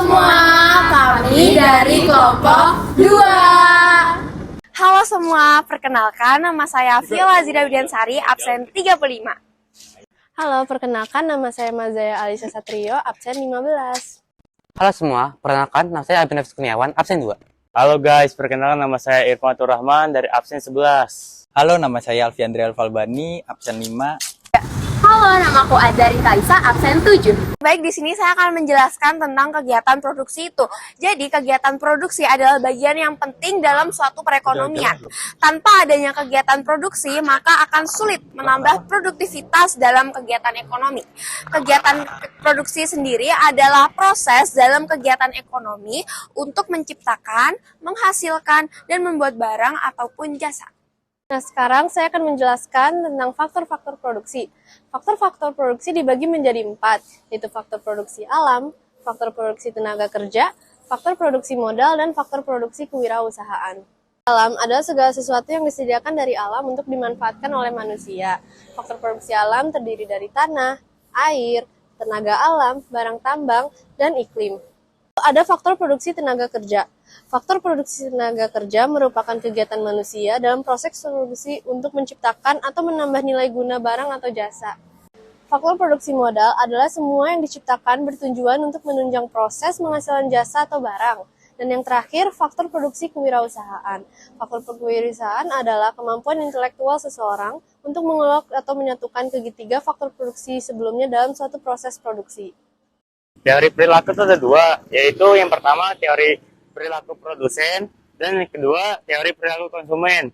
semua, kami dari kelompok 2. Halo semua, perkenalkan nama saya Viola Zida Widiansari, absen 35. Halo, perkenalkan nama saya Mazaya Alisa Satrio, absen 15. Halo semua, perkenalkan nama saya Abinaf Kurniawan, absen 2. Halo guys, perkenalkan nama saya Irfan Rahman dari absen 11. Halo, nama saya Alfiandri Alfalbani, absen 5. Halo, namaku Azari Talisa, absen 7. Baik, di sini saya akan menjelaskan tentang kegiatan produksi itu. Jadi, kegiatan produksi adalah bagian yang penting dalam suatu perekonomian. Tanpa adanya kegiatan produksi, maka akan sulit menambah produktivitas dalam kegiatan ekonomi. Kegiatan produksi sendiri adalah proses dalam kegiatan ekonomi untuk menciptakan, menghasilkan, dan membuat barang ataupun jasa. Nah, sekarang saya akan menjelaskan tentang faktor-faktor produksi. Faktor-faktor produksi dibagi menjadi 4, yaitu faktor produksi alam, faktor produksi tenaga kerja, faktor produksi modal, dan faktor produksi kewirausahaan. Alam adalah segala sesuatu yang disediakan dari alam untuk dimanfaatkan oleh manusia. Faktor produksi alam terdiri dari tanah, air, tenaga alam, barang tambang, dan iklim. Ada faktor produksi tenaga kerja. Faktor produksi tenaga kerja merupakan kegiatan manusia dalam proses produksi untuk menciptakan atau menambah nilai guna barang atau jasa. Faktor produksi modal adalah semua yang diciptakan bertujuan untuk menunjang proses menghasilkan jasa atau barang. Dan yang terakhir, faktor produksi kewirausahaan. Faktor kewirausahaan adalah kemampuan intelektual seseorang untuk mengelola atau menyatukan ketiga faktor produksi sebelumnya dalam suatu proses produksi. Teori perilaku itu ada 2, yaitu yang pertama teori perilaku produsen dan yang kedua teori perilaku konsumen.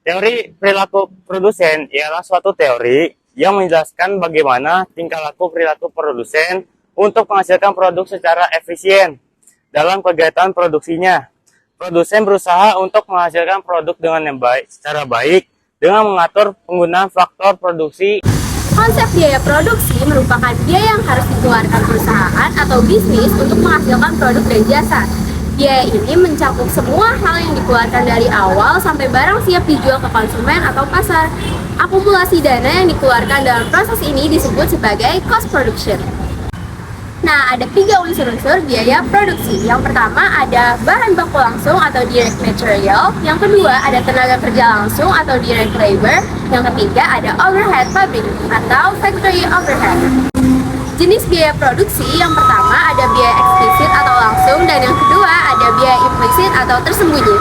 Teori perilaku produsen ialah suatu teori yang menjelaskan bagaimana tingkah laku perilaku produsen untuk menghasilkan produk secara efisien dalam kegiatan produksinya. Produsen berusaha untuk menghasilkan produk dengan yang baik, secara baik dengan mengatur penggunaan faktor produksi. Konsep biaya produksi merupakan biaya yang harus dikeluarkan perusahaan atau bisnis untuk menghasilkan produk dan jasa. Biaya ini mencakup semua hal yang dikeluarkan dari awal sampai barang siap dijual ke konsumen atau pasar. Akumulasi dana yang dikeluarkan dalam proses ini disebut sebagai cost production. Nah, ada 3 unsur-unsur biaya produksi. Yang pertama ada bahan baku langsung atau direct material. Yang kedua ada tenaga kerja langsung atau direct labor. Yang ketiga ada overhead pabrik atau factory overhead. Jenis biaya produksi yang pertama ada biaya eksplisit atau langsung dan yang kedua ada biaya implisit atau tersembunyi.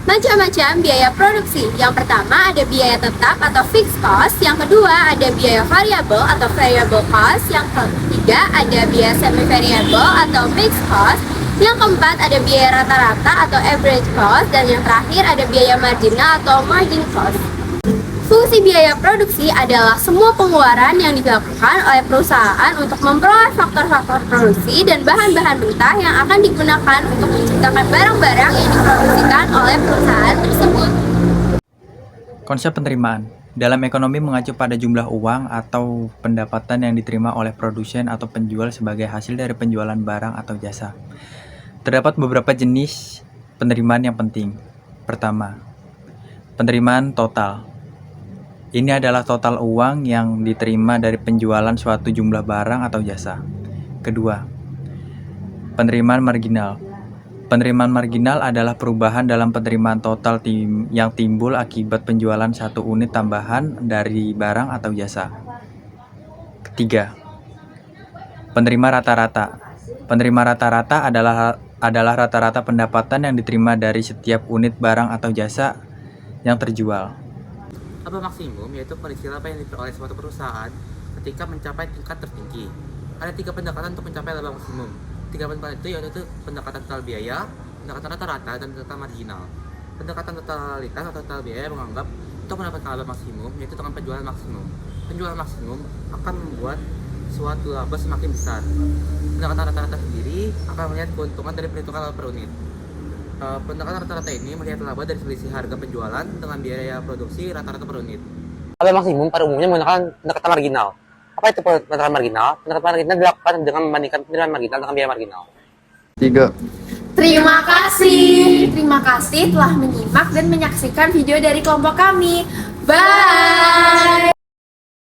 Macam-macam biaya produksi. Yang pertama ada biaya tetap atau fixed cost, yang kedua ada biaya variable atau variable cost, yang ketiga ada biaya semi variable atau mixed cost, yang keempat ada biaya rata-rata atau average cost, dan yang terakhir ada biaya marginal atau margin cost. Fungsi biaya produksi adalah semua pengeluaran yang dilakukan oleh perusahaan untuk memperoleh faktor-faktor produksi dan bahan-bahan mentah yang akan digunakan untuk menciptakan barang-barang yang diproduksikan oleh perusahaan tersebut. Konsep penerimaan. Dalam ekonomi mengacu pada jumlah uang atau pendapatan yang diterima oleh produsen atau penjual sebagai hasil dari penjualan barang atau jasa. Terdapat beberapa jenis penerimaan yang penting. Pertama, penerimaan total. Ini adalah total uang yang diterima dari penjualan suatu jumlah barang atau jasa. Kedua, penerimaan marginal. Penerimaan marginal adalah perubahan dalam penerimaan total yang timbul akibat penjualan satu unit tambahan dari barang atau jasa. Ketiga, penerima rata-rata. Penerima rata-rata adalah rata-rata pendapatan yang diterima dari setiap unit barang atau jasa yang terjual. Laba maksimum yaitu kondisi laba yang diperoleh suatu perusahaan ketika mencapai tingkat tertinggi. Ada 3 pendekatan untuk mencapai laba maksimum. 3 pendekatan itu yaitu pendekatan total biaya, pendekatan rata-rata, dan total marginal. Pendekatan totalitas atau total biaya menganggap untuk mendapatkan laba maksimum yaitu dengan penjualan maksimum. Penjualan maksimum akan membuat suatu laba semakin besar. Pendekatan rata-rata sendiri akan melihat keuntungan dari perhitungan laba per unit. Pendekatan rata-rata ini melihat laba dari selisih harga penjualan dengan biaya produksi rata-rata per unit. Laba maksimum pada umumnya menggunakan pendekatan marginal. Apa itu pendekatan marginal? Pendekatan marginal dilakukan dengan membandingkan penerimaan marginal dengan biaya marginal. 3. Terima kasih telah menyimak dan menyaksikan video dari kelompok kami. Bye!